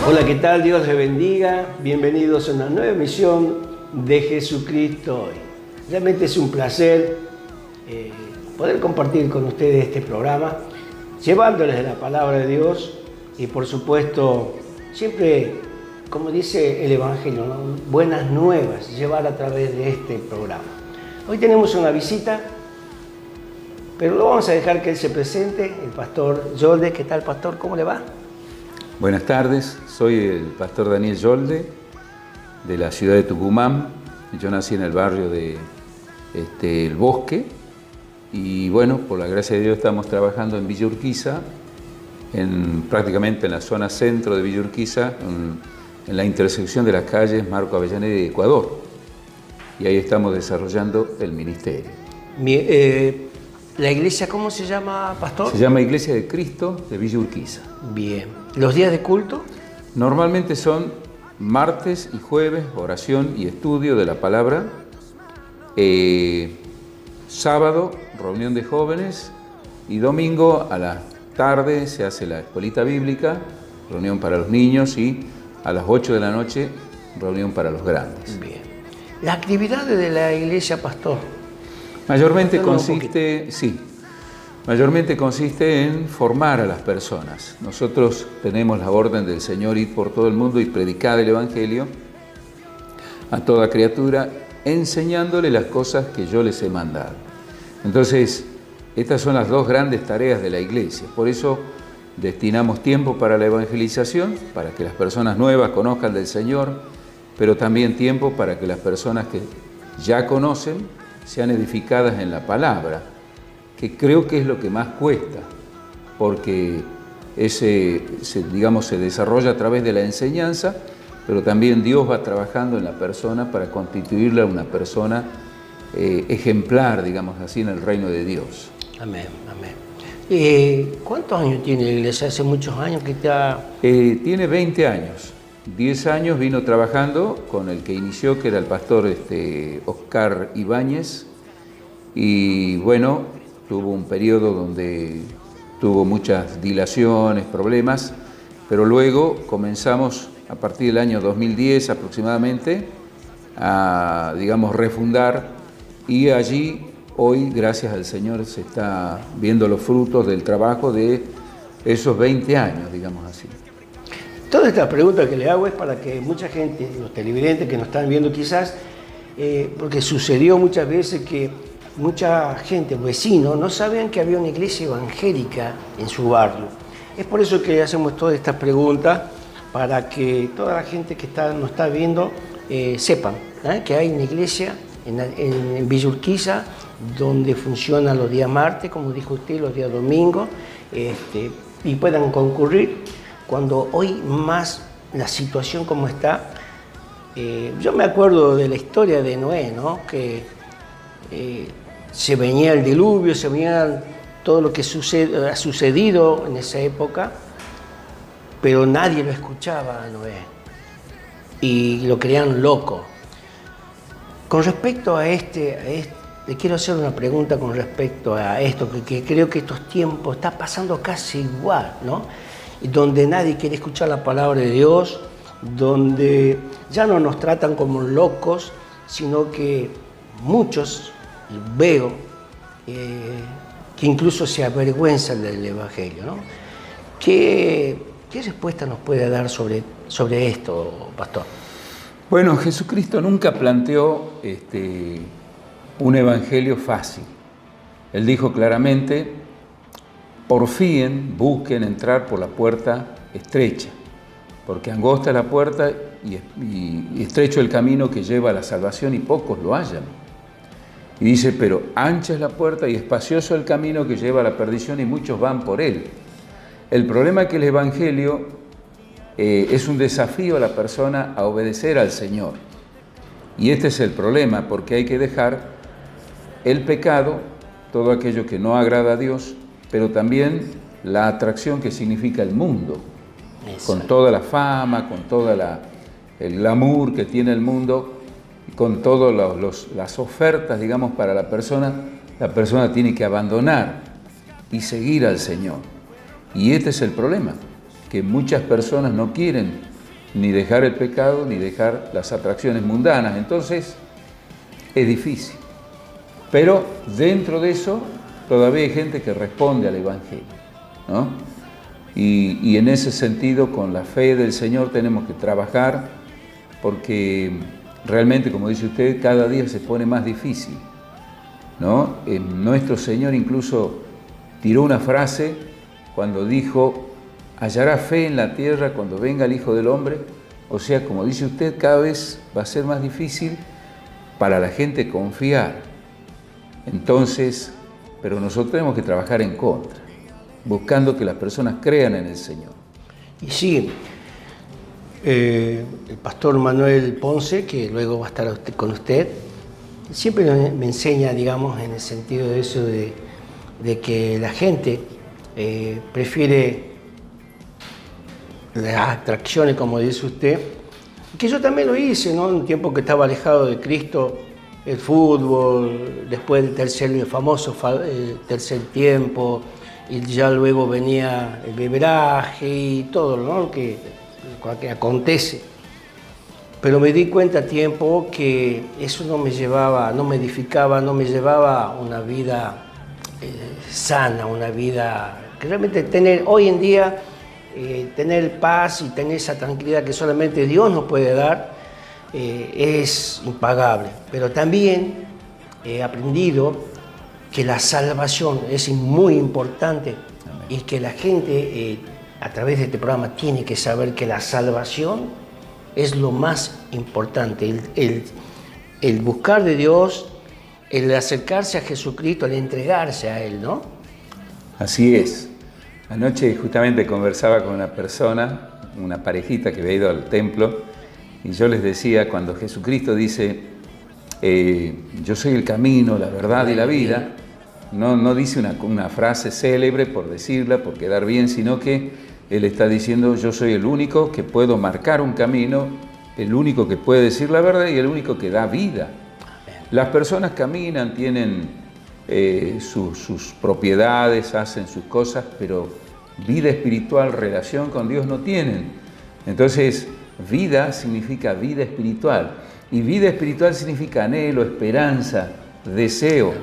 Hola, ¿qué tal? Dios les bendiga. Bienvenidos a una nueva emisión de Jesucristo Hoy. Realmente es un placer poder compartir con ustedes este programa, llevándoles la palabra de Dios y por supuesto, siempre, como dice el Evangelio, ¿no? Buenas nuevas, llevar a través de este programa. Hoy tenemos una visita, pero lo vamos a dejar que él se presente, el pastor Yolde. ¿Qué tal, pastor? ¿Cómo le va? Buenas tardes, soy el pastor Daniel Yolde, de la ciudad de Tucumán. Yo nací en el barrio de El Bosque y bueno, por la gracia de Dios estamos trabajando en Villa Urquiza, prácticamente en la zona centro de Villa Urquiza, en la intersección de las calles Marco Avellaneda y Ecuador. Y ahí estamos desarrollando el ministerio. ¿La iglesia cómo se llama, pastor? Se llama Iglesia de Cristo de Villa Urquiza. Bien. ¿Los días de culto? Normalmente son martes y jueves, oración y estudio de la palabra. Sábado, reunión de jóvenes. Y domingo a la tarde se hace la escuelita bíblica, reunión para los niños, y a las 8 de la noche, reunión para los grandes. Bien. ¿Las actividades de la iglesia, pastor? Mayormente consiste en formar a las personas. Nosotros tenemos la orden del Señor: ir por todo el mundo y predicar el Evangelio a toda criatura, enseñándole las cosas que yo les he mandado. Entonces, estas son las dos grandes tareas de la iglesia. Por eso destinamos tiempo para la evangelización, para que las personas nuevas conozcan del Señor, pero también tiempo para que las personas que ya conocen sean edificadas en la palabra, que creo que es lo que más cuesta, porque se desarrolla a través de la enseñanza, pero también Dios va trabajando en la persona para constituirla a una persona ejemplar, digamos así, en el reino de Dios. Amén, amén. ¿Cuántos años tiene la iglesia? ¿Hace muchos años que está...? Tiene 20 años. 10 años vino trabajando con el que inició, que era el pastor Oscar Ibáñez, y bueno, tuvo un periodo donde tuvo muchas dilaciones, problemas, pero luego comenzamos a partir del año 2010 aproximadamente a, refundar, y allí hoy, gracias al Señor, se está viendo los frutos del trabajo de esos 20 años, digamos así. Toda esta pregunta que le hago es para que mucha gente, los televidentes que nos están viendo quizás, porque sucedió muchas veces que mucha gente, vecinos, no sabían que había una iglesia evangélica en su barrio. Es por eso que hacemos todas estas preguntas, para que toda la gente que nos está viendo sepan que hay una iglesia en Villa Urquiza, donde funciona los días martes, como dijo usted, los días domingos, y puedan concurrir. Cuando hoy más la situación como está, yo me acuerdo de la historia de Noé, ¿no? Que se venía el diluvio, se venía todo lo que ha sucedido en esa época, pero nadie lo escuchaba a Noé y lo creían loco. Con respecto a le quiero hacer una pregunta con respecto a esto, que creo que estos tiempos está pasando casi igual, ¿no? Donde nadie quiere escuchar la palabra de Dios, donde ya no nos tratan como locos, sino que muchos veo que incluso se avergüenzan del Evangelio, ¿no? ¿Qué respuesta nos puede dar sobre esto, pastor? Bueno, Jesucristo nunca planteó un evangelio fácil. Él dijo claramente: porfíen, busquen entrar por la puerta estrecha, porque angosta es la puerta y estrecho el camino que lleva a la salvación, y pocos lo hallan. Y dice: pero ancha es la puerta y espacioso el camino que lleva a la perdición, y muchos van por él. El problema es que el evangelio es un desafío a la persona a obedecer al Señor. Y este es el problema, porque hay que dejar el pecado, todo aquello que no agrada a Dios, pero también la atracción que significa el mundo. Exacto. Con toda la fama, con todo el glamour que tiene el mundo, con todas las ofertas, digamos, para la persona tiene que abandonar y seguir al Señor. Y este es el problema, que muchas personas no quieren ni dejar el pecado, ni dejar las atracciones mundanas. Entonces, es difícil. Pero dentro de eso, todavía hay gente que responde al Evangelio, ¿no? Y en ese sentido, con la fe del Señor tenemos que trabajar, porque realmente, como dice usted, cada día se pone más difícil, ¿no? Nuestro Señor incluso tiró una frase cuando dijo: hallará fe en la tierra cuando venga el Hijo del Hombre. O sea, como dice usted, cada vez va a ser más difícil para la gente confiar. Entonces, pero nosotros tenemos que trabajar en contra, buscando que las personas crean en el Señor. Y sí, el pastor Manuel Ponce, que luego va a estar con usted, siempre me enseña, digamos, en el sentido de eso de que la gente prefiere las atracciones, como dice usted, que yo también lo hice, ¿no? En un tiempo que estaba alejado de Cristo, el fútbol, después el famoso tercer tiempo, y ya luego venía el beberaje y todo, ¿no? que acontece. Pero me di cuenta a tiempo que eso no me llevaba, no me edificaba, no me llevaba a una vida sana, una vida que realmente hoy en día tener paz y tener esa tranquilidad que solamente Dios nos puede dar es impagable. Pero también he aprendido que la salvación es muy importante. Amén. Y que la gente a través de este programa tiene que saber que la salvación es lo más importante, el buscar de Dios, el acercarse a Jesucristo, el entregarse a Él, ¿no? Así es. Anoche justamente conversaba con una persona, una parejita que había ido al templo, y yo les decía, cuando Jesucristo dice, yo soy el camino, la verdad y la vida, no dice una frase célebre por decirla, por quedar bien, sino que Él está diciendo, yo soy el único que puedo marcar un camino, el único que puede decir la verdad y el único que da vida. Las personas caminan, tienen sus propiedades, hacen sus cosas, pero vida espiritual, relación con Dios no tienen. Entonces, vida significa vida espiritual. Y vida espiritual significa anhelo, esperanza, deseo.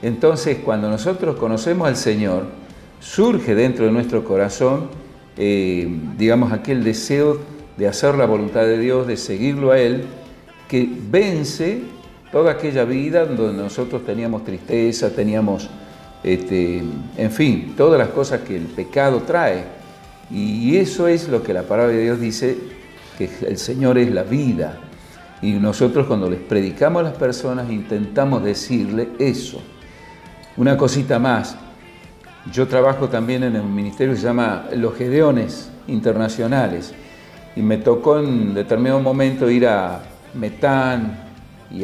Entonces, cuando nosotros conocemos al Señor, surge dentro de nuestro corazón digamos, aquel deseo de hacer la voluntad de Dios, de seguirlo a Él, que vence toda aquella vida donde nosotros teníamos tristeza, teníamos, en fin, todas las cosas que el pecado trae. Y eso es lo que la palabra de Dios dice, que el Señor es la vida. Y nosotros cuando les predicamos a las personas intentamos decirle eso. Una cosita más. Yo trabajo también en un ministerio que se llama Los Gedeones Internacionales y me tocó en determinado momento ir a Metán y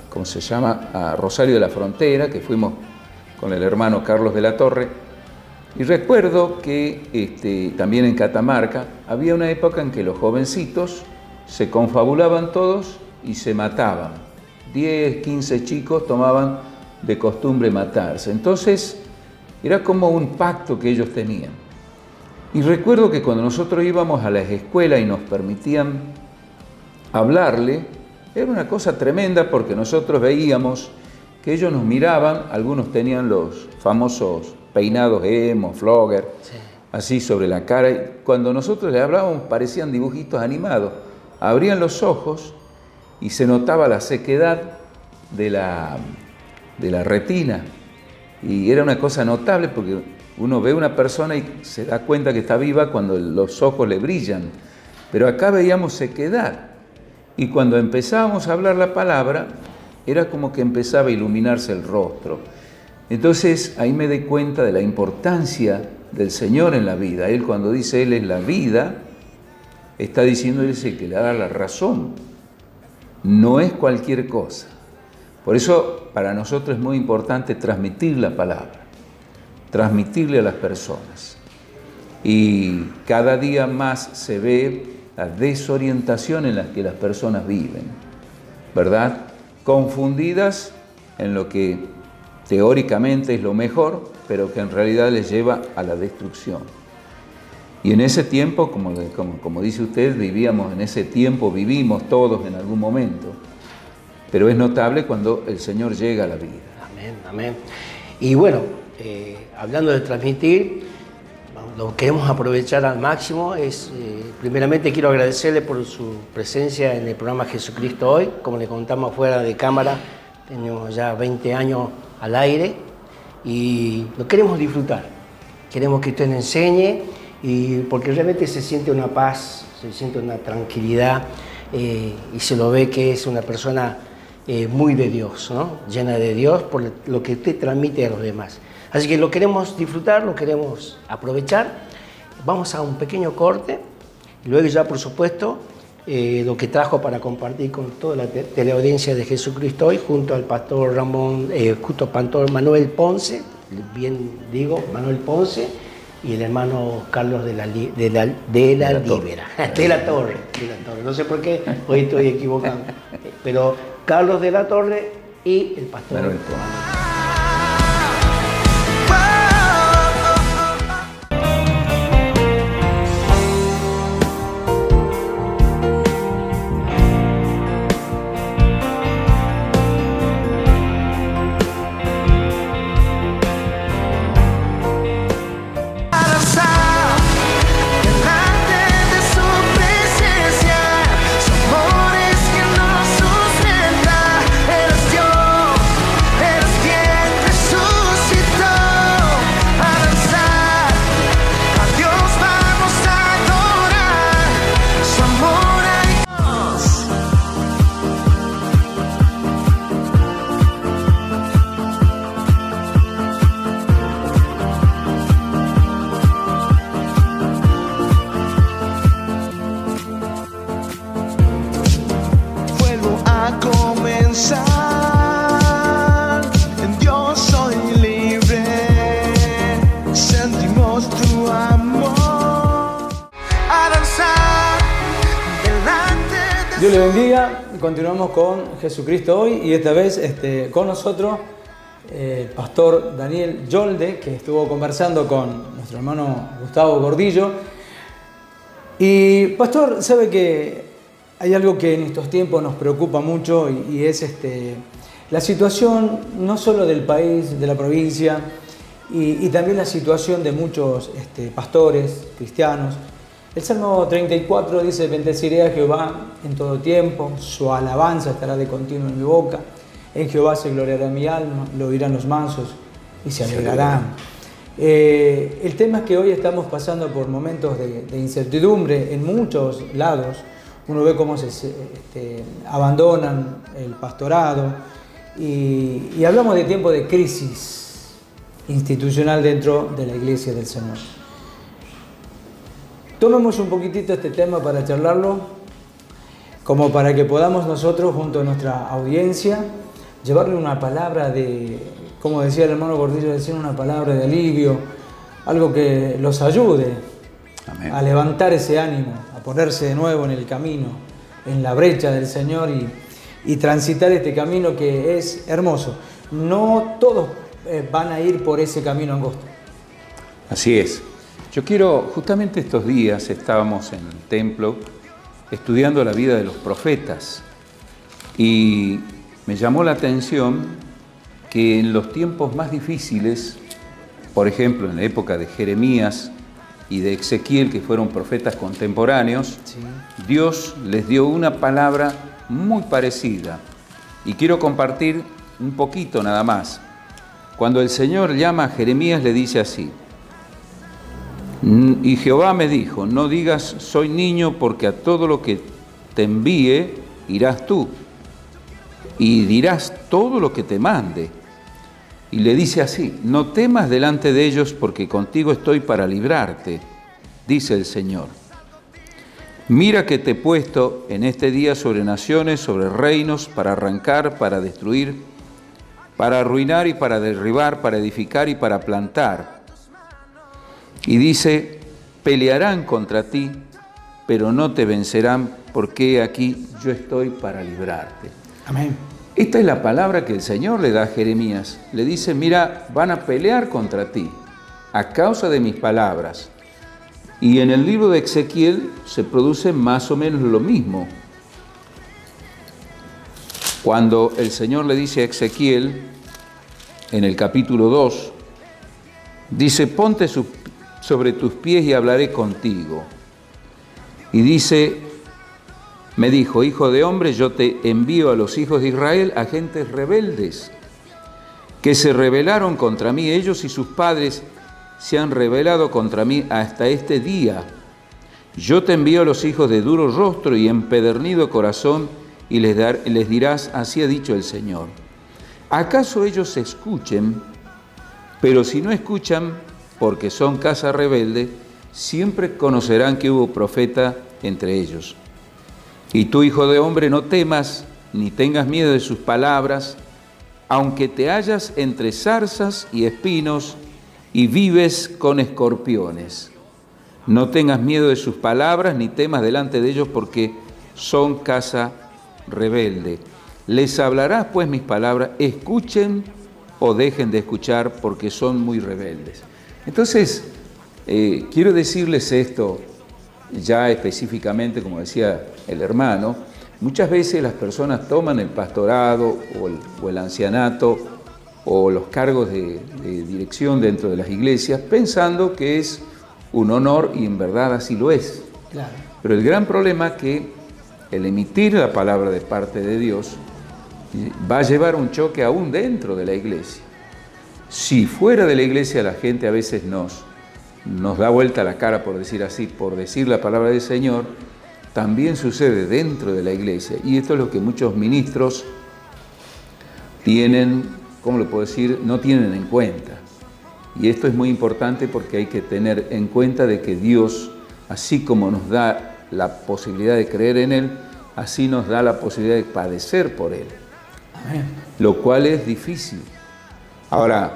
¿cómo se llama? A Rosario de la Frontera, que fuimos con el hermano Carlos de la Torre. Y recuerdo que también en Catamarca había una época en que los jovencitos se confabulaban todos y se mataban. 10, 15 chicos tomaban de costumbre matarse. Entonces, era como un pacto que ellos tenían. Y recuerdo que cuando nosotros íbamos a las escuelas y nos permitían hablarle, era una cosa tremenda porque nosotros veíamos que ellos nos miraban, algunos tenían los famosos peinados emo, flogger, sí, así sobre la cara, y cuando nosotros les hablábamos parecían dibujitos animados. Abrían los ojos y se notaba la sequedad de la retina, y era una cosa notable porque uno ve a una persona y se da cuenta que está viva cuando los ojos le brillan, pero acá veíamos sequedad, y cuando empezábamos a hablar la palabra era como que empezaba a iluminarse el rostro. Entonces ahí me di cuenta de la importancia del Señor en la vida. Él, cuando dice Él es la vida, está diciendo Él es el que le da la razón, no es cualquier cosa. Por eso para nosotros es muy importante transmitir la palabra, transmitirle a las personas. Y cada día más se ve la desorientación en la que las personas viven, ¿verdad? Confundidas en lo que teóricamente es lo mejor, pero que en realidad les lleva a la destrucción. Y en ese tiempo, como dice usted, vivimos vivimos todos en algún momento. Pero es notable cuando el Señor llega a la vida. Amén, amén. Y bueno, hablando de transmitir, lo queremos aprovechar al máximo. Primeramente quiero agradecerle por su presencia en el programa Jesucristo Hoy. Como le contamos fuera de cámara, tenemos ya 20 años al aire y lo queremos disfrutar. Queremos que usted nos enseñe, porque realmente se siente una paz, se siente una tranquilidad y se lo ve que es una persona muy de Dios, ¿no? Llena de Dios por lo que usted transmite a los demás. Así que lo queremos disfrutar, lo queremos aprovechar. Vamos a un pequeño corte y luego ya, por supuesto, lo que trajo para compartir con toda la teleaudiencia de Jesucristo Hoy, junto al pastor pastor Manuel Ponce, bien digo, Manuel Ponce, y el hermano Carlos de la Torre. No sé por qué, hoy estoy equivocando, pero Carlos de la Torre y el pastor Manuel Ponce. Dios le bendiga. Continuamos con Jesucristo Hoy y esta vez con nosotros el pastor Daniel Yolde, que estuvo conversando con nuestro hermano Gustavo Gordillo. Y pastor, sabe que hay algo que en estos tiempos nos preocupa mucho y es la situación no solo del país, de la provincia, y también la situación de muchos pastores cristianos. El Salmo 34 dice: bendeciré a Jehová en todo tiempo, su alabanza estará de continuo en mi boca. En Jehová se gloriará mi alma, lo oirán los mansos y se alegrarán. El tema es que hoy estamos pasando por momentos de incertidumbre en muchos lados. Uno ve cómo se abandonan el pastorado y hablamos de tiempo de crisis institucional dentro de la Iglesia del Señor. Tomemos un poquitito este tema para charlarlo, como para que podamos nosotros, junto a nuestra audiencia, llevarle una palabra de, como decía el hermano Gordillo, decir una palabra de alivio, algo que los ayude a levantar ese ánimo, a ponerse de nuevo en el camino, en la brecha del Señor y transitar este camino que es hermoso. No todos van a ir por ese camino angosto. Así es. Yo quiero, justamente estos días estábamos en el templo estudiando la vida de los profetas y me llamó la atención que en los tiempos más difíciles, por ejemplo en la época de Jeremías y de Ezequiel, que fueron profetas contemporáneos, sí, Dios les dio una palabra muy parecida y quiero compartir un poquito nada más. Cuando el Señor llama a Jeremías le dice así: y Jehová me dijo, no digas soy niño, porque a todo lo que te envíe irás tú y dirás todo lo que te mande. Y le dice así: no temas delante de ellos, porque contigo estoy para librarte, dice el Señor. Mira que te he puesto en este día sobre naciones, sobre reinos, para arrancar, para destruir, para arruinar y para derribar, para edificar y para plantar. Y dice: pelearán contra ti, pero no te vencerán, porque aquí yo estoy para librarte. Amén. Esta es la palabra que el Señor le da a Jeremías. Le dice: mira, van a pelear contra ti a causa de mis palabras. Y en el libro de Ezequiel se produce más o menos lo mismo. Cuando el Señor le dice a Ezequiel, en el capítulo 2, dice, ponte sobre tus pies y hablaré contigo. Y dice, me dijo, hijo de hombre, yo te envío a los hijos de Israel, a gentes rebeldes, que se rebelaron contra mí, ellos y sus padres se han rebelado contra mí hasta este día. Yo te envío a los hijos de duro rostro y empedernido corazón, y les dirás, así ha dicho el Señor. ¿Acaso ellos escuchen? Pero si no escuchan, porque son casa rebelde, siempre conocerán que hubo profeta entre ellos. Y tú, hijo de hombre, no temas, ni tengas miedo de sus palabras, aunque te hallas entre zarzas y espinos, y vives con escorpiones. No tengas miedo de sus palabras, ni temas delante de ellos, porque son casa rebelde. Les hablarás pues mis palabras, escuchen o dejen de escuchar, porque son muy rebeldes. Entonces, quiero decirles esto ya específicamente, como decía el hermano, muchas veces las personas toman el pastorado o el ancianato o los cargos de dirección dentro de las iglesias pensando que es un honor, y en verdad así lo es. Claro. Pero el gran problema es que el emitir la palabra de parte de Dios va a llevar un choque aún dentro de la iglesia. Si fuera de la iglesia la gente a veces nos da vuelta la cara, por decir así, por decir la palabra del Señor, también sucede dentro de la iglesia. Y esto es lo que muchos ministros tienen, ¿cómo lo puedo decir?, no tienen en cuenta. Y esto es muy importante porque hay que tener en cuenta de que Dios, así como nos da la posibilidad de creer en Él, así nos da la posibilidad de padecer por Él. Amén. Lo cual es difícil. Ahora,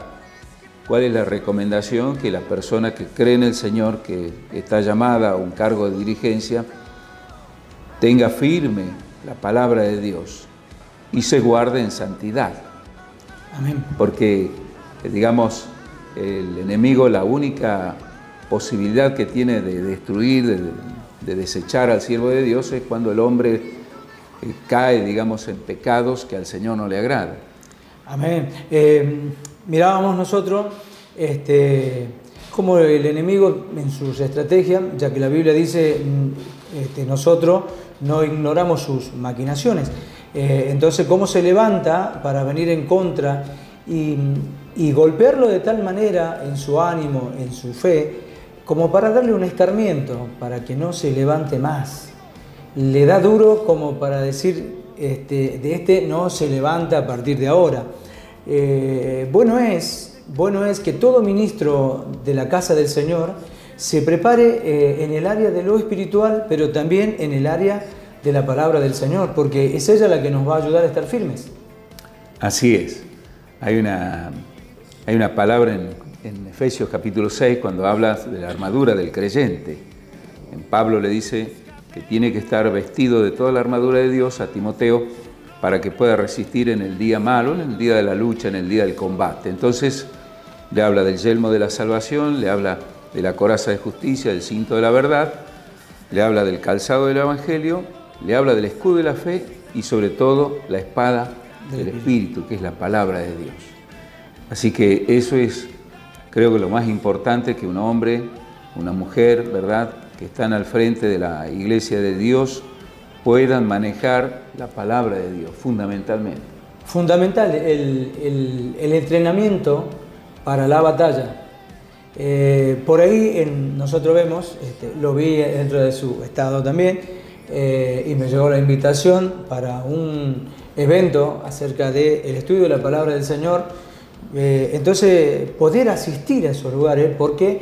¿cuál es la recomendación? Que la persona que cree en el Señor, que está llamada a un cargo de dirigencia, tenga firme la palabra de Dios y se guarde en santidad. Amén. Porque, digamos, el enemigo, la única posibilidad que tiene de destruir, de desechar al siervo de Dios, es cuando el hombre cae, digamos, en pecados que al Señor no le agrada. Amén. Mirábamos nosotros cómo el enemigo en sus estrategias, ya que la Biblia dice, nosotros no ignoramos sus maquinaciones. Entonces, cómo se levanta para venir en contra y golpearlo de tal manera en su ánimo, en su fe, como para darle un escarmiento, para que no se levante más. Le da duro como para decir, no se levanta a partir de ahora. Bueno es que todo ministro de la casa del Señor se prepare en el área de lo espiritual, pero también en el área de la palabra del Señor, porque es ella la que nos va a ayudar a estar firmes. Así es. Hay una palabra en Efesios capítulo 6 cuando habla de la armadura del creyente. Pablo le dice que tiene que estar vestido de toda la armadura de Dios a Timoteo para que pueda resistir en el día malo, en el día de la lucha, en el día del combate. Entonces le habla del yelmo de la salvación, le habla de la coraza de justicia, del cinto de la verdad, le habla del calzado del evangelio, le habla del escudo de la fe y sobre todo la espada del Espíritu, que es la palabra de Dios. Así que eso es, creo que lo más importante, que un hombre, una mujer, ¿verdad?, que están al frente de la iglesia de Dios puedan manejar la palabra de Dios, fundamentalmente. Fundamental, el entrenamiento para la batalla. Por ahí nosotros vemos, lo vi dentro de su estado también, y me llegó la invitación para un evento acerca del estudio de la palabra del Señor. Entonces, poder asistir a esos lugares, porque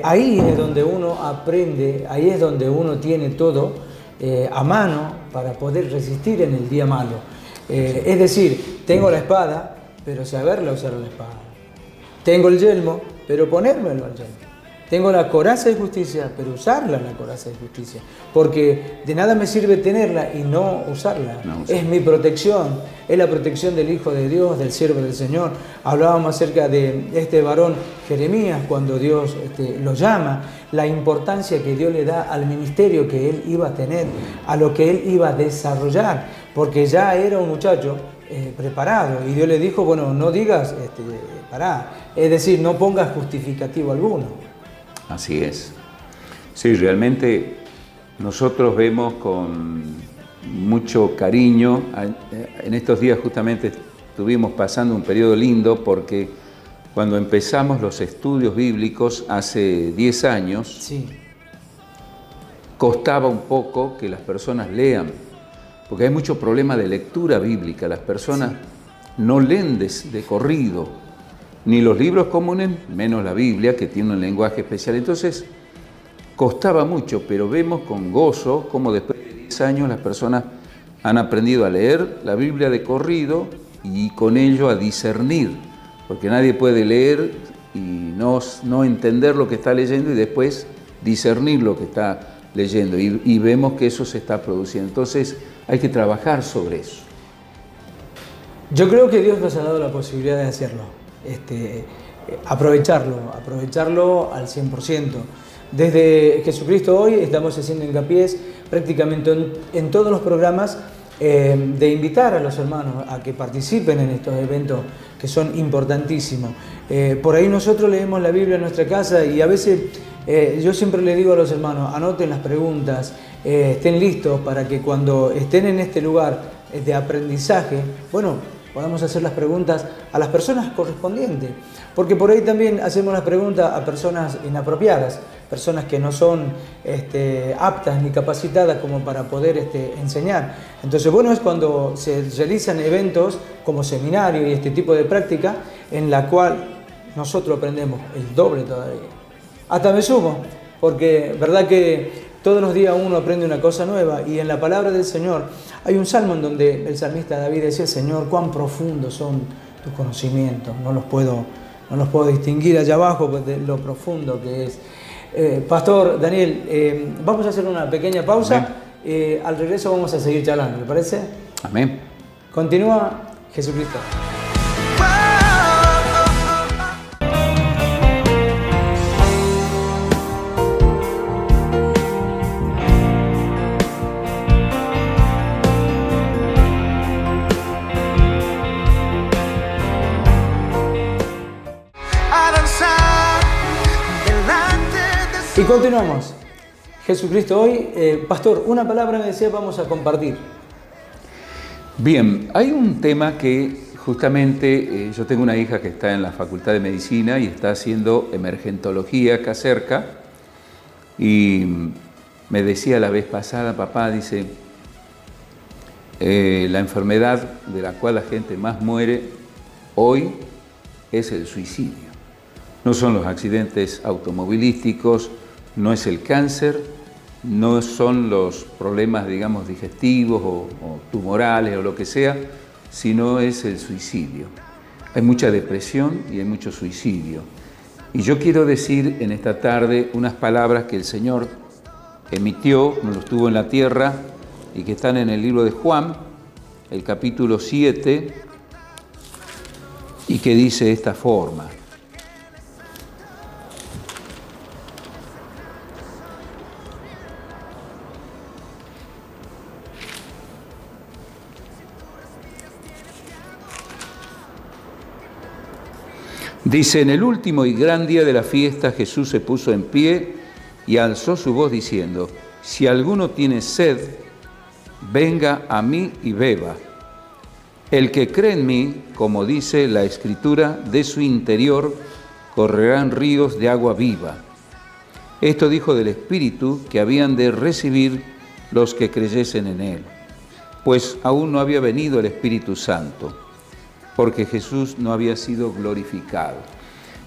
ahí es donde uno aprende, ahí es donde uno tiene todo a mano para poder resistir en el día malo. Es decir, tengo la espada, pero saberla usar la espada. Tengo el yelmo, pero ponérmelo al yelmo. Tengo la coraza de justicia, pero usarla la coraza de justicia. Porque de nada me sirve tenerla y no usarla. Es mi protección, es la protección del Hijo de Dios, del siervo del Señor. Hablábamos acerca de este varón Jeremías, cuando Dios lo llama, la importancia que Dios le da al ministerio que él iba a tener, a lo que él iba a desarrollar, porque ya era un muchacho preparado, y Dios le dijo, bueno, no digas, pará, es decir, no pongas justificativo alguno. Así es. Sí, realmente nosotros vemos con mucho cariño, en estos días justamente estuvimos pasando un periodo lindo porque cuando empezamos los estudios bíblicos hace 10 años, sí, costaba un poco que las personas lean, porque hay mucho problema de lectura bíblica, las personas no leen de corrido, ni los libros comunes, menos la Biblia, que tiene un lenguaje especial. Entonces, costaba mucho, pero vemos con gozo cómo después de 10 años las personas han aprendido a leer la Biblia de corrido y con ello a discernir, porque nadie puede leer y no entender lo que está leyendo y después discernir lo que está leyendo. Y vemos que eso se está produciendo. Entonces, hay que trabajar sobre eso. Yo creo que Dios nos ha dado la posibilidad de hacerlo. Aprovecharlo al 100%. Desde Jesucristo Hoy estamos haciendo hincapié prácticamente en todos los programas de invitar a los hermanos a que participen en estos eventos que son importantísimos. Por ahí nosotros leemos la Biblia en nuestra casa y a veces yo siempre le digo a los hermanos, anoten las preguntas, estén listos para que cuando estén en este lugar de aprendizaje, bueno, podamos hacer las preguntas a las personas correspondientes, porque por ahí también hacemos las preguntas a personas inapropiadas, personas que no son aptas ni capacitadas como para poder enseñar. Entonces, bueno, es cuando se realizan eventos como seminario y este tipo de práctica en la cual nosotros aprendemos el doble todavía. Hasta me sumo, porque verdad que todos los días uno aprende una cosa nueva y en la palabra del Señor hay un salmo en donde el salmista David decía, Señor, cuán profundos son tus conocimientos, no los puedo distinguir allá abajo de lo profundo que es. Pastor Daniel, vamos a hacer una pequeña pausa, al regreso vamos a seguir charlando, ¿le parece? Amén. Continúa Jesucristo. Y continuamos. Jesucristo Hoy. Pastor, una palabra me decía vamos a compartir. Bien, hay un tema que justamente yo tengo una hija que está en la Facultad de Medicina y está haciendo emergentología acá cerca y me decía la vez pasada, papá, dice, la enfermedad de la cual la gente más muere hoy es el suicidio. No son los accidentes automovilísticos, no es el cáncer, no son los problemas, digamos, digestivos o tumorales o lo que sea, sino es el suicidio. Hay mucha depresión y hay mucho suicidio. Y yo quiero decir en esta tarde unas palabras que el Señor emitió cuando estuvo en la tierra y que están en el libro de Juan, el capítulo 7, y que dice de esta forma. Dice, en el último y gran día de la fiesta, Jesús se puso en pie y alzó su voz diciendo, si alguno tiene sed, venga a mí y beba. El que cree en mí, como dice la Escritura, de su interior correrán ríos de agua viva. Esto dijo del Espíritu que habían de recibir los que creyesen en él, pues aún no había venido el Espíritu Santo, porque Jesús no había sido glorificado.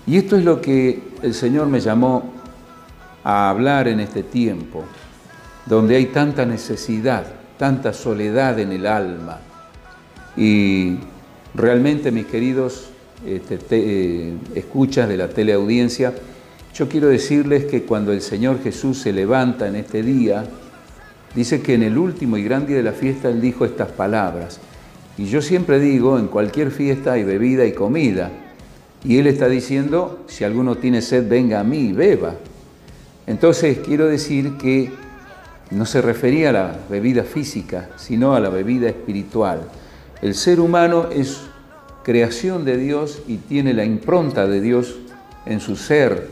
Y esto es lo que el Señor me llamó a hablar en este tiempo, donde hay tanta necesidad, tanta soledad en el alma. Y realmente, mis queridos escuchas de la teleaudiencia, yo quiero decirles que cuando el Señor Jesús se levanta en este día, dice que en el último y gran día de la fiesta Él dijo estas palabras. Y yo siempre digo, en cualquier fiesta hay bebida y comida. Y Él está diciendo, si alguno tiene sed, venga a mí y beba. Entonces quiero decir que no se refería a la bebida física, sino a la bebida espiritual. El ser humano es creación de Dios y tiene la impronta de Dios en su ser,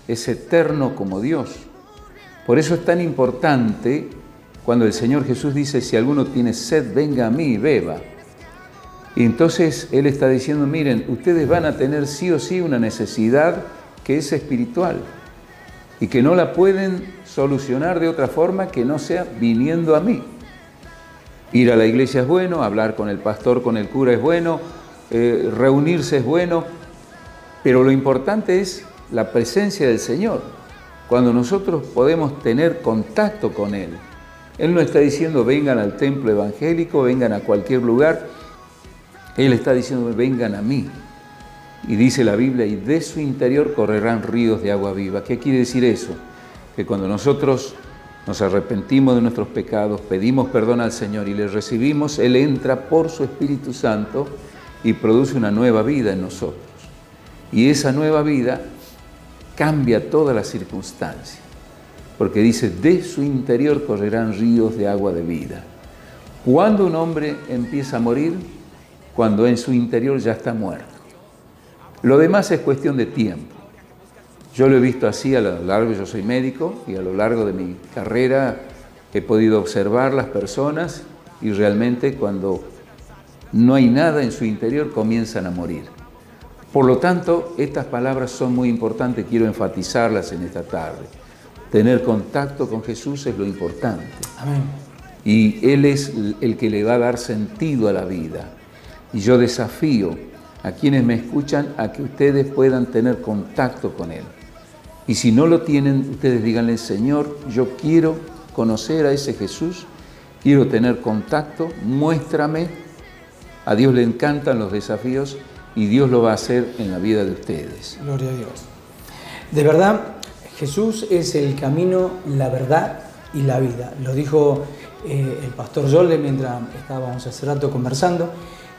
es eterno como Dios. Por eso es tan importante cuando el Señor Jesús dice, si alguno tiene sed, venga a mí y beba. Y entonces Él está diciendo, miren, ustedes van a tener sí o sí una necesidad que es espiritual y que no la pueden solucionar de otra forma que no sea viniendo a mí. Ir a la iglesia es bueno, hablar con el pastor, con el cura es bueno, reunirse es bueno, pero lo importante es la presencia del Señor. Cuando nosotros podemos tener contacto con Él. Él no está diciendo vengan al templo evangélico, vengan a cualquier lugar. Él está diciendo vengan a mí. Y dice la Biblia, y de su interior correrán ríos de agua viva. ¿Qué quiere decir eso? Que cuando nosotros nos arrepentimos de nuestros pecados, pedimos perdón al Señor y le recibimos, Él entra por su Espíritu Santo y produce una nueva vida en nosotros. Y esa nueva vida cambia todas las circunstancias, porque dice, de su interior correrán ríos de agua de vida. ¿Cuándo un hombre empieza a morir? Cuando en su interior ya está muerto. Lo demás es cuestión de tiempo. Yo lo he visto así a lo largo, yo soy médico, y a lo largo de mi carrera he podido observar las personas y realmente cuando no hay nada en su interior comienzan a morir. Por lo tanto, estas palabras son muy importantes, quiero enfatizarlas en esta tarde. Tener contacto con Jesús es lo importante. Amén. Y Él es el que le va a dar sentido a la vida. Y yo desafío a quienes me escuchan a que ustedes puedan tener contacto con Él. Y si no lo tienen, ustedes díganle, Señor, yo quiero conocer a ese Jesús, quiero tener contacto, muéstrame. A Dios le encantan los desafíos y Dios lo va a hacer en la vida de ustedes. Gloria a Dios. De verdad, Jesús es el camino, la verdad y la vida. Lo dijo el pastor Yolde mientras estábamos hace rato conversando.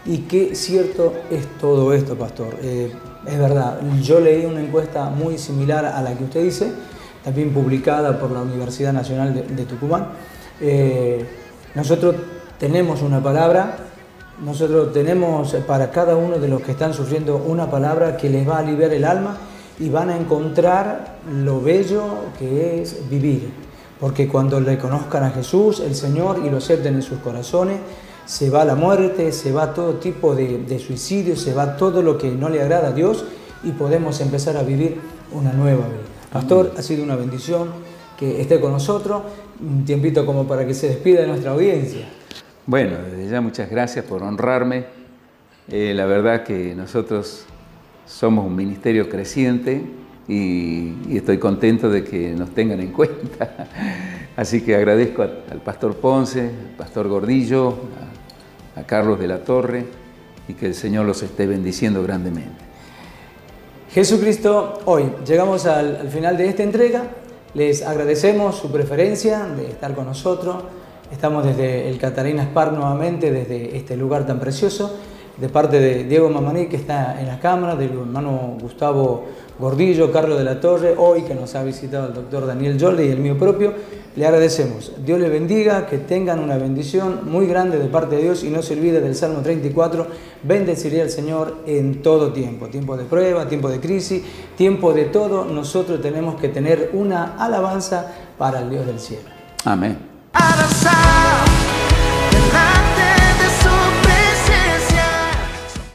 Y qué cierto es todo esto, pastor. Es verdad, yo leí una encuesta muy similar a la que usted dice, también publicada por la Universidad Nacional de Tucumán. Nosotros tenemos una palabra, nosotros tenemos para cada uno de los que están sufriendo una palabra que les va a aliviar el alma y van a encontrar lo bello que es vivir. Porque cuando le conozcan a Jesús, el Señor, y lo acepten en sus corazones, se va la muerte, se va todo tipo de suicidio, se va todo lo que no le agrada a Dios y podemos empezar a vivir una nueva vida. Pastor, ha sido una bendición que esté con nosotros, un tiempito como para que se despida de nuestra audiencia. Bueno, desde ya muchas gracias por honrarme. La verdad que nosotros somos un ministerio creciente y estoy contento de que nos tengan en cuenta. Así que agradezco al pastor Ponce, al pastor Gordillo, a Carlos de la Torre, y que el Señor los esté bendiciendo grandemente. Jesucristo, hoy llegamos al final de esta entrega. Les agradecemos su preferencia de estar con nosotros. Estamos desde el Catarina Spar nuevamente, desde este lugar tan precioso, de parte de Diego Mamaní, que está en la cámara, del hermano Gustavo Gordillo, Carlos de la Torre, hoy que nos ha visitado el doctor Daniel Yolde y el mío propio. Le agradecemos. Dios les bendiga, que tengan una bendición muy grande de parte de Dios y no se olvide del Salmo 34, bendeciré al Señor en todo tiempo. Tiempo de prueba, tiempo de crisis, tiempo de todo, nosotros tenemos que tener una alabanza para el Dios del cielo. Amén.